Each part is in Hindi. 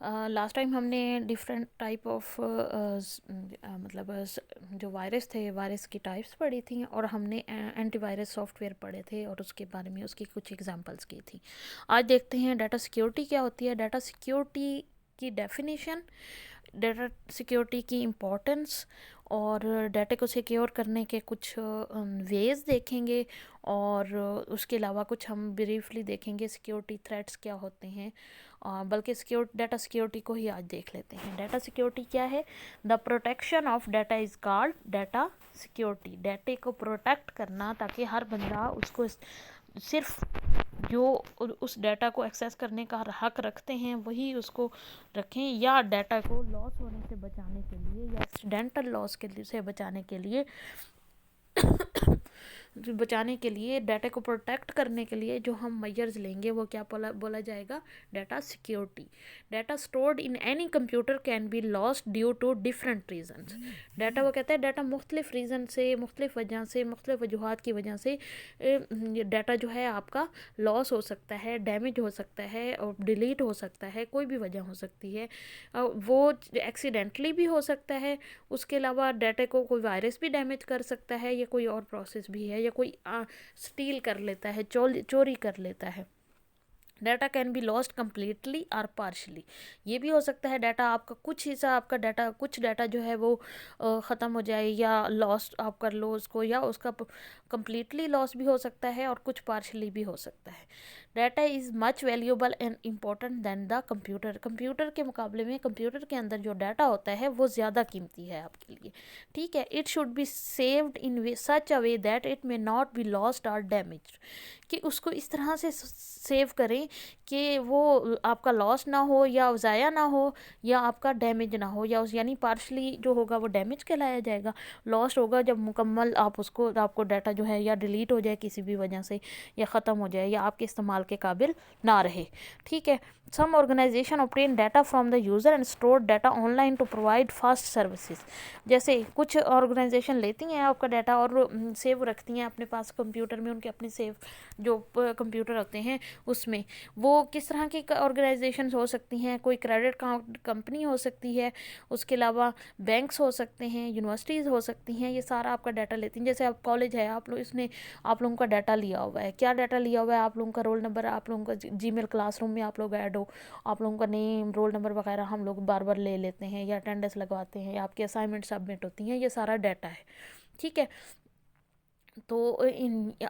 लास्ट टाइम हमने डिफरेंट टाइप ऑफ मतलब जो वायरस थे, वायरस की टाइप्स पढ़ी थी, और हमने एंटीवायरस सॉफ्टवेयर पढ़े थे और उसके बारे में उसकी कुछ एग्जांपल्स की थी। आज देखते हैं डाटा सिक्योरिटी क्या होती है, डाटा सिक्योरिटी की डेफिनेशन, डाटा सिक्योरिटी की इम्पोर्टेंस, और डाटा को सिक्योर करने के कुछ वेज देखेंगे, और उसके अलावा कुछ हम ब्रीफली देखेंगे सिक्योरिटी थ्रेट्स क्या होते हैं। बल्कि डाटा सिक्योरिटी को ही आज देख लेते हैं। डाटा सिक्योरिटी क्या है? The protection of data is called data security. डाटे को प्रोटेक्ट करना ताकि हर बंदा उसको सिर्फ जो उस डाटा को एक्सेस करने का हक रखते हैं वही उसको रखें, या डाटा को लॉस होने से बचाने के लिए या एक्सीडेंटल लॉस से बचाने के लिए डाटा को प्रोटेक्ट करने के लिए जो हम मेजर्स लेंगे वो क्या बोला जाएगा? Data security. Data stored in any computer can be lost due to different reasons. Data वो कहता है डाटा मुख्तलिफ रीज़न से, मुख्तलिफ वजह से, मुख्तलिफ वजूहात की वजह से डाटा जो है आपका लॉस हो सकता है, डैमेज हो सकता है और डिलीट हो सकता है, कोई भी वजह हो सकती है। वो एक्सीडेंटली भी हो सकता है। उसके अलावा डाटा को कोई वायरस भी डैमेज कर सकता है, या कोई और प्रोसेस भी है, या कोई स्टील कर लेता है, चोरी कर लेता है। Data can be lost completely और पार्शली। ये भी हो सकता है डाटा आपका कुछ हिस्सा, आपका डाटा कुछ डाटा जो है वो ख़त्म हो जाए या लॉस्ट आप कर लो उसको, या उसका कम्प्लीटली लॉस भी हो सकता है और कुछ पार्शली भी हो सकता है। Data is much valuable and important than the computer. Computer के मुकाबले में कंप्यूटर के अंदर जो डाटा होता है वो ज़्यादा कीमती है आपके लिए। ठीक है, it should be saved in such a way that it may not be lost और डैमेज। कि उसको इस तरह से सेव करें कि वो आपका लॉस ना हो, या ज़ाया ना हो, या आपका डैमेज ना हो, या उस यानी पार्शली जो होगा वो डैमेज कहलाया जाएगा। लॉस्ट होगा जब मुकम्मल आपको डाटा जो है या डिलीट हो जाए किसी भी वजह से, या ख़त्म हो जाए, या आपके इस्तेमाल के काबिल ना रहे। ठीक है। Some organisation obtain data from the user and store data online to provide fast services. जैसे कुछ ऑर्गेनाइजेशन लेती हैं आपका डाटा और सेव रखती हैं अपने पास कंप्यूटर में, उनके अपने सेव जो कंप्यूटर होते हैं उसमें। वो किस तरह की ऑर्गेनाइजेशन हो सकती हैं? कोई क्रेडिट कंपनी हो सकती है, उसके अलावा बैंक्स हो सकते हैं, यूनिवर्सिटीज़ हो सकती हैं। ये सारा आपका डाटा लेती हैं। जैसे आप कॉलेज है, आप लोग इसने आप लोगों का डाटा लिया हुआ है। क्या डाटा लिया हुआ है? आप लोगों का रोल नंबर, आप लोगों का जीमेल क्लासरूम में आप लोग ऐड हो, आप लोगों का नेम, रोल नंबर वगैरह हम लोग बार बार ले लेते हैं, या अटेंडेंस लगवाते हैं, या आपकी असाइनमेंट सबमिट होती हैं। ये सारा डाटा है। ठीक है। तो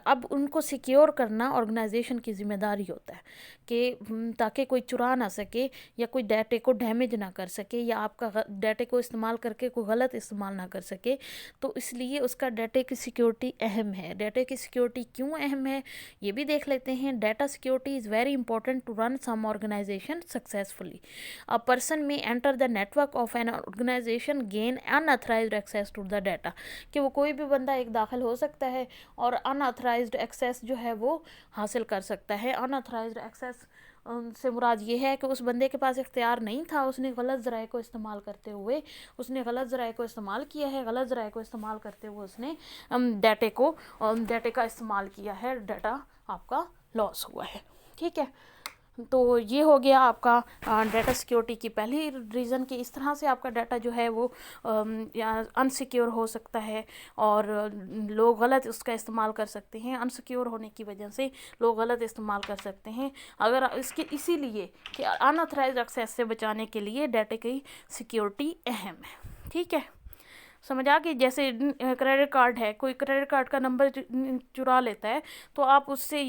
अब उनको सिक्योर करना ऑर्गेनाइजेशन की ज़िम्मेदारी होता है कि ताकि कोई चुरा ना सके, या कोई डाटे को डैमेज ना कर सके, या आपका डाटे को इस्तेमाल करके कोई गलत इस्तेमाल ना कर सके। तो इसलिए उसका डाटे की सिक्योरिटी अहम है। डाटे की सिक्योरिटी क्यों अहम है ये भी देख लेते हैं। Data security is very important to run some organisation successfully. A person may enter the network of an organisation gain unauthorised access to the data. कि वो कोई भी बंदा एक दाखिल हो सकता है और अनऑथराइज्ड एक्सेस जो है वो हासिल कर सकता है। अनऑथराइज्ड एक्सेस से मुराद ये है कि उस बंदे के पास इख्तियार नहीं था, उसने गलत ज़राए को इस्तेमाल करते हुए उसने गलत ज़राए को इस्तेमाल किया है, गलत ज़राए को इस्तेमाल करते हुए उसने डाटे का इस्तेमाल किया है, डाटा आपका लॉस हुआ है। ठीक है। तो ये हो गया आपका डाटा सिक्योरिटी की पहली रीज़न कि इस तरह से आपका डाटा जो है वो अनसिक्योर हो सकता है और लोग गलत उसका इस्तेमाल कर सकते हैं। अनसिक्योर होने की वजह से लोग गलत इस्तेमाल कर सकते हैं। अगर इसीलिए कि अनऑथराइज्ड एक्सेस से बचाने के लिए डाटा की सिक्योरिटी अहम है। ठीक है, समझ आ गई। जैसे क्रेडिट कार्ड है, कोई क्रेडिट कार्ड का नंबर चुरा लेता है तो आप उससे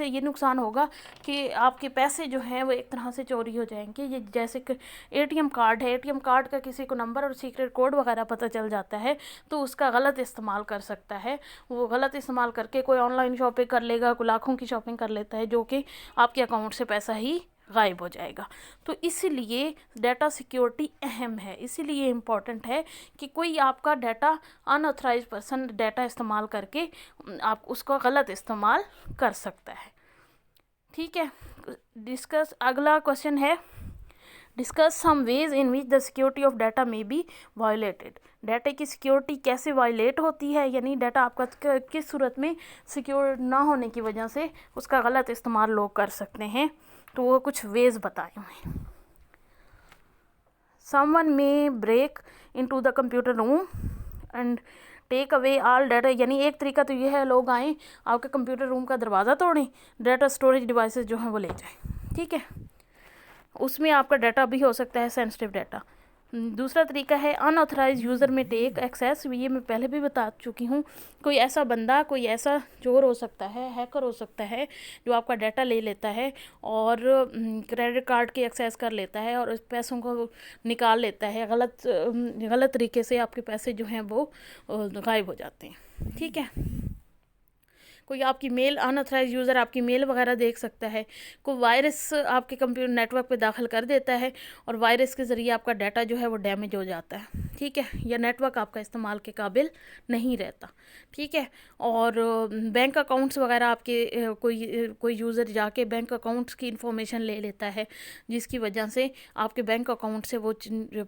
ये नुकसान होगा कि आपके पैसे जो हैं वो एक तरह से चोरी हो जाएंगे। ये जैसे कि एटीएम कार्ड है, एटीएम कार्ड का किसी को नंबर और सीक्रेट कोड वगैरह पता चल जाता है तो उसका गलत इस्तेमाल कर सकता है। वो गलत इस्तेमाल करके कोई ऑनलाइन शॉपिंग कर लेगा, कोई लाखों की शॉपिंग कर लेता है, जो कि आपके अकाउंट से पैसा ही गायब हो जाएगा। तो इसीलिए डाटा सिक्योरिटी अहम है, इसीलिए इम्पॉर्टेंट है कि कोई आपका डाटा अनऑथराइज पर्सन डाटा इस्तेमाल करके आप उसका गलत इस्तेमाल कर सकता है। ठीक है। अगला क्वेश्चन है discuss some ways in which the security of data may be violated. Data की सिक्योरिटी कैसे वायलेट होती है, यानी डाटा आपका किस सूरत में सिक्योर ना होने की वजह से उसका गलत इस्तेमाल लोग कर सकते हैं। तो वो कुछ वेज बताए हुए हैं। Someone may break into the computer room and take away all data, यानी एक तरीका तो ये है लोग आएँ आपके कंप्यूटर रूम का दरवाज़ा तोड़ें, डाटा स्टोरेज डिवाइसेस जो हैं वो ले जाएं, ठीक है। उसमें आपका डाटा भी हो सकता है सेंसिटिव डाटा। दूसरा तरीका है अनऑथराइज यूज़र में टेक एक्सेस, ये मैं पहले भी बता चुकी हूँ। कोई ऐसा बंदा, कोई ऐसा चोर हो सकता है, हैकर हो सकता है, जो आपका डाटा ले लेता है और क्रेडिट कार्ड की एक्सेस कर लेता है और उस पैसों को निकाल लेता है। गलत तरीके से आपके पैसे जो हैं वो गायब हो जाते हैं, ठीक है। कोई आपकी मेल, अनऑथराइज यूज़र आपकी मेल वगैरह देख सकता है। कोई वायरस आपके कंप्यूटर नेटवर्क पे दाखिल कर देता है और वायरस के ज़रिए आपका डाटा जो है वो डैमेज हो जाता है, ठीक है, या नेटवर्क आपका इस्तेमाल के काबिल नहीं रहता, ठीक है। और बैंक अकाउंट्स वगैरह आपके कोई यूज़र जाके बैंक अकाउंट्स की इंफॉर्मेशन ले लेता है, जिसकी वजह से आपके बैंक अकाउंट से वो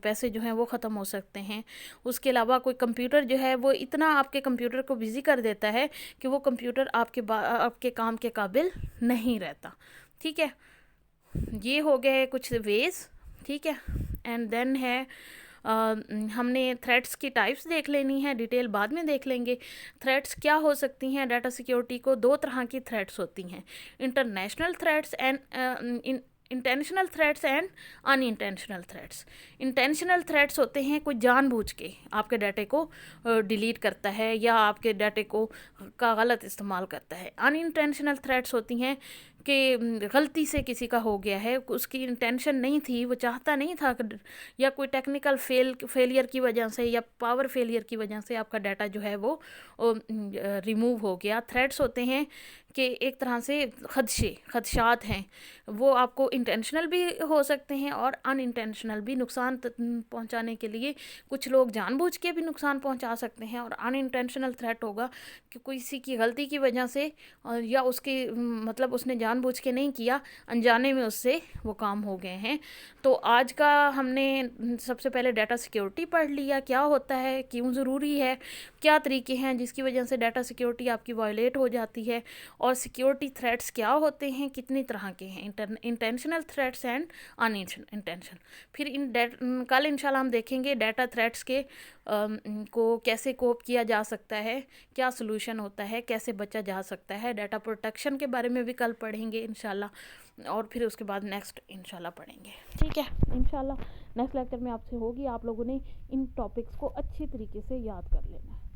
पैसे जो हैं वो ख़त्म हो सकते हैं। उसके अलावा कोई कंप्यूटर जो है वो इतना आपके कंप्यूटर को बिज़ी कर देता है कि वो कंप्यूटर आपके काम के काबिल नहीं रहता, ठीक है। ये हो गए कुछ वेज, ठीक है। एंड देन है हमने थ्रेट्स की टाइप्स देख लेनी है, डिटेल बाद में देख लेंगे। थ्रेट्स क्या हो सकती हैं डाटा सिक्योरिटी को? दो तरह की थ्रेट्स होती हैं, international threats and intentional threats and unintentional threats. Intentional threats होते हैं कोई जानबूझ के आपके डाटे को डिलीट करता है या आपके डाटे को का गलत इस्तेमाल करता है। अनइंटेंशनल थ्रेट्स होती हैं कि गलती से किसी का हो गया है, उसकी इंटेंशन नहीं थी, वो चाहता नहीं था, या कोई टेक्निकल फेलियर की वजह से या पावर फेलियर की वजह से आपका डाटा जो है वो रिमूव हो गया। थ्रेट्स होते हैं कि एक तरह से खदशात हैं, वो आपको इंटेंशनल भी हो सकते हैं और अनइंटेंशनल भी। नुकसान पहुंचाने के लिए कुछ लोग जानबूझ के भी नुकसान पहुंचा सकते हैं, और अनइंटेंशनल थ्रेट होगा कि किसी की गलती की वजह से या उसके मतलब उसने जानबूझ के नहीं किया, अनजाने में उससे वो काम हो गए हैं। तो आज का हमने सबसे पहले डाटा सिक्योरिटी पढ़ लिया, क्या होता है, क्यों ज़रूरी है, क्या तरीके हैं जिसकी वजह से डाटा सिक्योरिटी आपकी वायलेट हो जाती है, और सिक्योरिटी थ्रेट्स क्या होते हैं, कितनी तरह के हैं, इंटेंशनल थ्रेट्स एंड अनइंटेंशनल। फिर कल इंशाल्लाह हम देखेंगे डाटा थ्रेट्स के को कैसे कोप किया जा सकता है, क्या सलूशन होता है, कैसे बचा जा सकता है। डाटा प्रोटेक्शन के बारे में भी कल पढ़ेंगे इंशाल्लाह, और फिर उसके बाद नेक्स्ट इंशाल्लाह पढ़ेंगे, ठीक है। इंशाल्लाह नेक्स्ट लेक्चर में आपसे होगी, आप लोगों ने इन टॉपिक्स को अच्छी तरीके से याद कर लेना है।